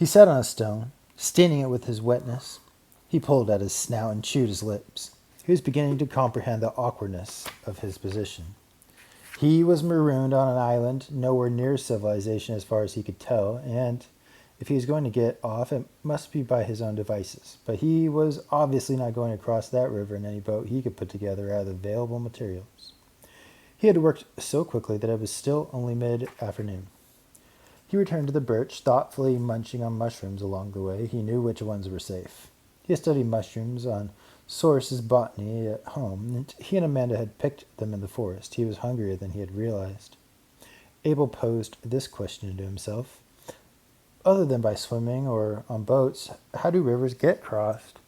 He sat on a stone, staining it with his wetness. He pulled at his snout and chewed his lips. He was beginning to comprehend the awkwardness of his position. He was marooned on an island nowhere near civilization as far as he could tell, and if he was going to get off, it must be by his own devices. But he was obviously not going to cross that river in any boat he could put together out of the available materials. He had worked so quickly that it was still only mid-afternoon. He returned to the birch, thoughtfully munching on mushrooms along the way. He knew which ones were safe. He had studied mushrooms on Source's botany at home, and he and Amanda had picked them in the forest. He was hungrier than he had realized. Abel posed this question to himself. Other than by swimming or on boats, how do rivers get crossed?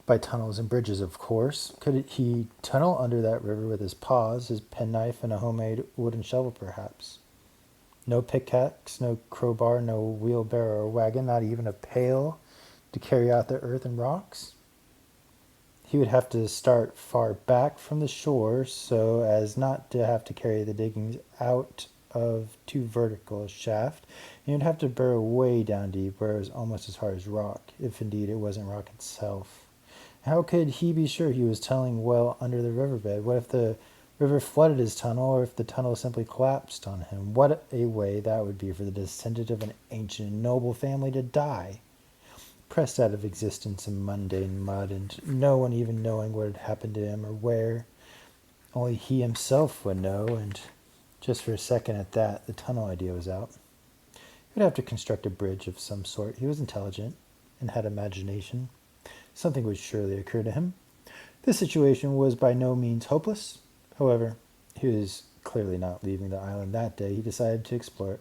By tunnels and bridges, of course. Could he tunnel under that river with his paws, his penknife, and a homemade wooden shovel, perhaps? No pickaxe, no crowbar, no wheelbarrow or wagon, not even a pail to carry out the earth and rocks? He would have to start far back from the shore so as not to have to carry the diggings out of too vertical a shaft. He would have to burrow way down deep where it was almost as hard as rock, if indeed it wasn't rock itself. How could he be sure he was tunneling well under the riverbed? What if the river flooded his tunnel, or if the tunnel simply collapsed on him? What a way that would be for the descendant of an ancient and noble family to die, pressed out of existence in mundane mud, and no one even knowing what had happened to him or where. Only he himself would know, and just for a second at that, the tunnel idea was out. He would have to construct a bridge of some sort. He was intelligent and had imagination. Something would surely occur to him. This situation was by no means hopeless. However, he was clearly not leaving the island that day. He decided to explore it.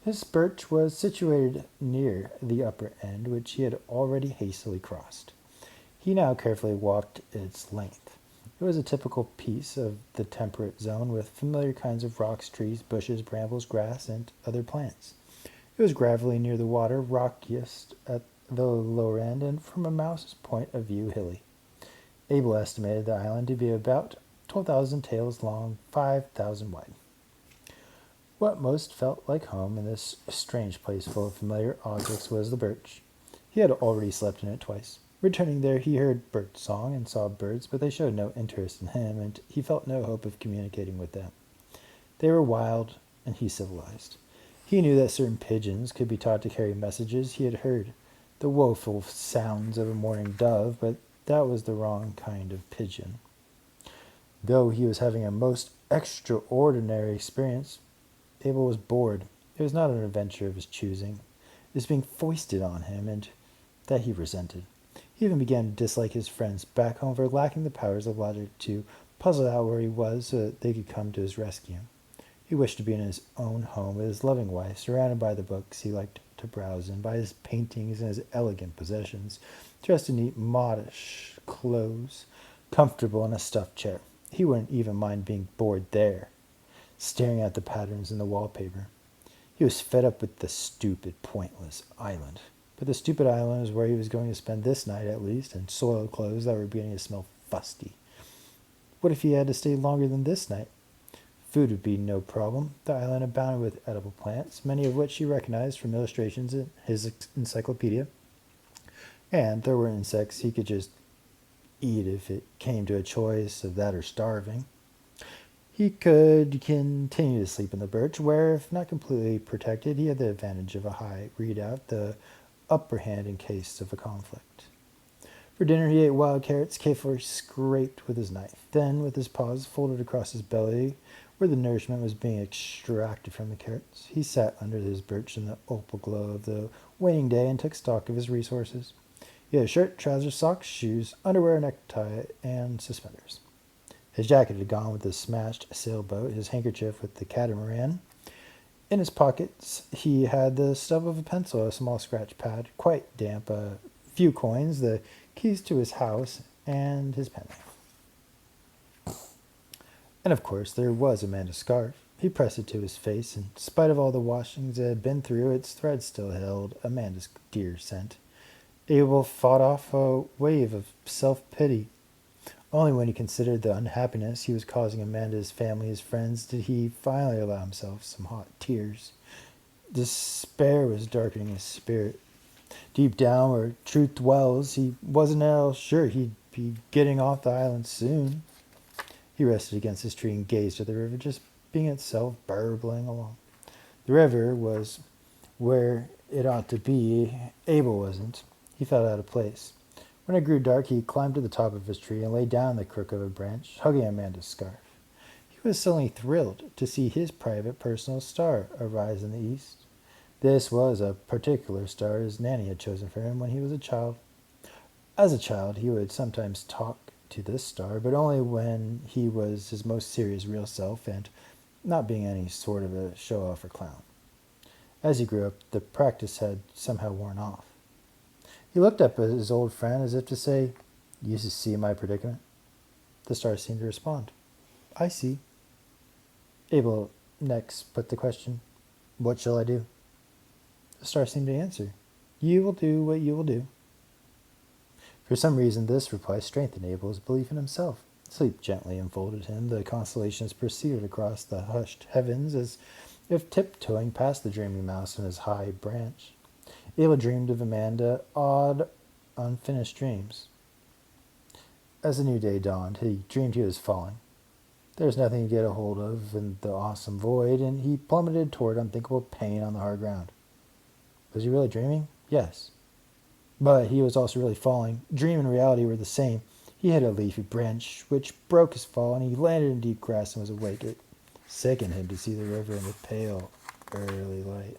This birch was situated near the upper end, which he had already hastily crossed. He now carefully walked its length. It was a typical piece of the temperate zone, with familiar kinds of rocks, trees, bushes, brambles, grass, and other plants. It was gravelly near the water, rockiest at the lower end, and from a mouse's point of view, hilly. Abel estimated the island to be about 12,000 taels long, 5,000 wide. What most felt like home in this strange place full of familiar objects was the birch. He had already slept in it twice. Returning there, he heard bird song and saw birds, but they showed no interest in him, and he felt no hope of communicating with them. They were wild, and he civilized. He knew that certain pigeons could be taught to carry messages. He had heard the woeful sounds of a mourning dove, but that was the wrong kind of pigeon. Though he was having a most extraordinary experience, Abel was bored. It was not an adventure of his choosing. It was being foisted on him, and that he resented. He even began to dislike his friends back home for lacking the powers of logic to puzzle out where he was so that they could come to his rescue. He wished to be in his own home with his loving wife, surrounded by the books he liked to browse in, by his paintings and his elegant possessions, dressed in neat, modish clothes, comfortable in a stuffed chair. He wouldn't even mind being bored there, staring at the patterns in the wallpaper. He was fed up with the stupid, pointless island. But the stupid island was where he was going to spend this night at least, in soiled clothes that were beginning to smell fusty. What if he had to stay longer than this night? Food would be no problem. The island abounded with edible plants, many of which he recognized from illustrations in his encyclopedia. And there were insects he could just eat if it came to a choice of that or starving. He could continue to sleep in the birch, where, if not completely protected, he had the advantage of a high redoubt, the upper hand in case of a conflict. For dinner he ate wild carrots, carefully scraped with his knife. Then, with his paws folded across his belly, where the nourishment was being extracted from the carrots, he sat under his birch in the opal glow of the waning day and took stock of his resources. He had a shirt, trousers, socks, shoes, underwear, necktie, and suspenders. His jacket had gone with the smashed sailboat, his handkerchief with the catamaran. In his pockets he had the stub of a pencil, a small scratch pad, quite damp, a few coins, the keys to his house, and his penknife. And of course there was Amanda's scarf. He pressed it to his face. In spite of all the washings it had been through, its thread still held Amanda's dear scent. Abel fought off a wave of self-pity. Only when he considered the unhappiness he was causing Amanda, his family, his friends, did he finally allow himself some hot tears. Despair was darkening his spirit. Deep down where truth dwells, he wasn't at all sure he'd be getting off the island soon. He rested against his tree and gazed at the river, just being itself, burbling along. The river was where it ought to be. Abel wasn't. He felt out of place. When it grew dark, he climbed to the top of his tree and lay down in the crook of a branch, hugging Amanda's scarf. He was suddenly thrilled to see his private personal star arise in the east. This was a particular star his nanny had chosen for him when he was a child. As a child, he would sometimes talk to this star, but only when he was his most serious real self and not being any sort of a show-off or clown. As he grew up, the practice had somehow worn off. He looked up at his old friend as if to say, "You see my predicament?" The star seemed to respond, "I see." Abel next put the question, "What shall I do?" The star seemed to answer, "You will do what you will do." For some reason, this reply strengthened Abel's belief in himself. Sleep gently enfolded him. The constellations proceeded across the hushed heavens as if tiptoeing past the dreaming mouse in his high branch. Abel dreamed of Amanda, odd, unfinished dreams. As the new day dawned, he dreamed he was falling. There was nothing to get a hold of in the awesome void, and he plummeted toward unthinkable pain on the hard ground. Was he really dreaming? Yes. But he was also really falling. Dream and reality were the same. He hit a leafy branch, which broke his fall, and he landed in deep grass and was awake. It sickened him to see the river in the pale, early light.